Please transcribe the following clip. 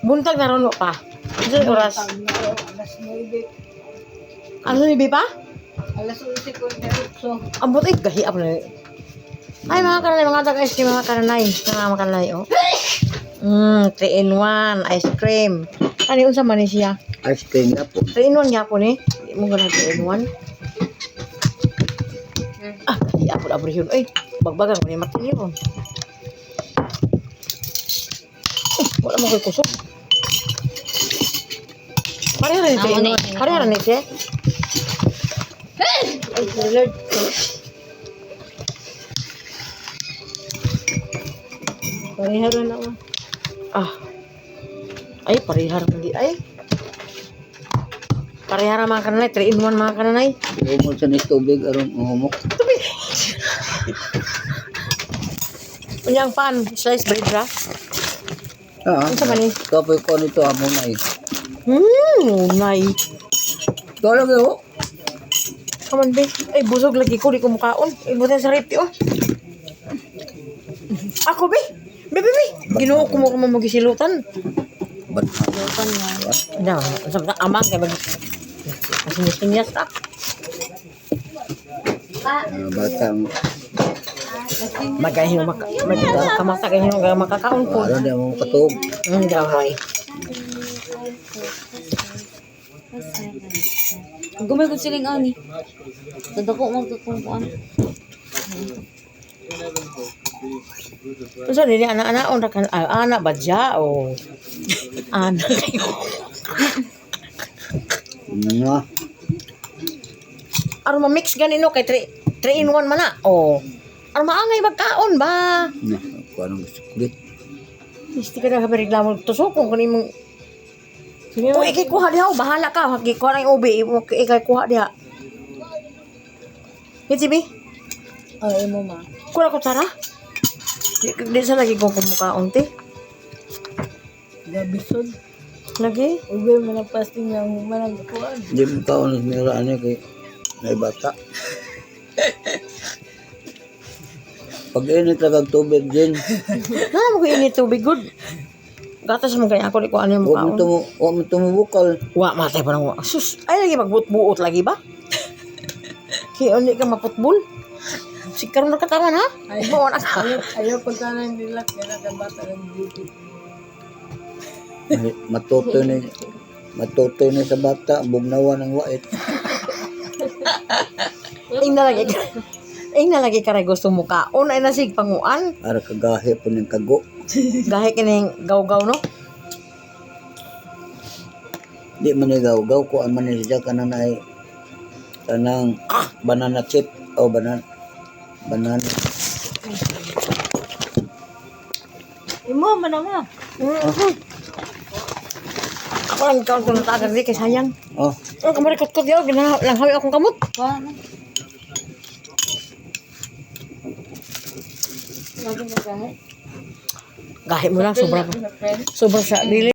Buntag na ron mo pa. Diyan oras. Alas 9. Ano ni pa? Alas 11:48. Ambot ay gahi ako na. Ay mga kanay, mga taga-ice cream, mga kanay. Mga kanay, oh. 3-in-1, ice cream. Ano yun sa manis siya? Ice cream na po. 3-in-1 niya po ni. Hindi mo ganun 3-in-1. Ah, gahi ako na yun. Ay, bagbagan ko ni Martin yun. Wala mo ko'y kusok. Pareha rin 3-in-1. Pareha rin siya. Ay, Lord. Parehara na ako. Ah. Ay, parihar hindi. Ay. Parihar mga kananay. 3-in-1 mga kananay. Umol sa nis tubig, aron umok. Unyang pan. Slice bread ra. Ano sa manis? Kapoy ko nito amo na eh. Nay. Tolong yo. Kaman be. Ay, busog lagi ko. Di ko mukaon. Ay, butin sa riti, oh. Ako be. Be. Ginoo ko mo magisilutan. Ba't Ano, sabi na amang kay mag... Masinis-sinyas ka. bata mo. Magkahino kamata kahino makakaon po. Aron di mo katog. Gaway. Gumay ko siling ani. Dadako magtutupuan. So, nini anak-anak on rakan anak badya o anak kayo. Nga. Aron ma-mix ganino kay 3-in-1 man na. Oh. Aron maangay magkaon ba? Na, ko anong suklit. Isti ka na reklamo tusok kung kanimo. O ikay kuha diha, bahala ka. Hagi kuha na yung ubi, ikay kuha diha. Kitsi bi? Ay mo ma. Kura ko tara. Di sa lagi kong kumukaon te. Gabisod. Lagi? Ugay mo na pasting yang manang kuan. Di mo kaon ng niraan niya kay may bata. Pag init lang ang tubig din, Na mo ko ini tubig good. Gatas mo kaya ako di ko ano yung mukaon. huwag mo tumubukal. Wa matay pa nang wa. Sus, ay lagi magbuot-buot lagi ba? Kaya hindi ka maputbol. Si karon na katawan ha? Ay, Bawa na ka. ayaw pagkanan nila kaya nagabata ng beauty. Matutoy na sa bata, bugnawa ng wait. Ing nalagi ka rin gusto mo kaon ay nasig panguan. Para kagahi po ng kago. Gahe kining gaw-gaw no? Di man igaw-gaw ko ang manin siya kanan ay kanang banana chip o banana. Imo man na. Ako lang ikaw kung natagan di kay sayang. Oh, Ang kamarikot-kot yaw, ginahawin akong kamot. Kuan. Lagi mo gahe. Gahe mo lang, sobra. Friend. Sobra sa dili.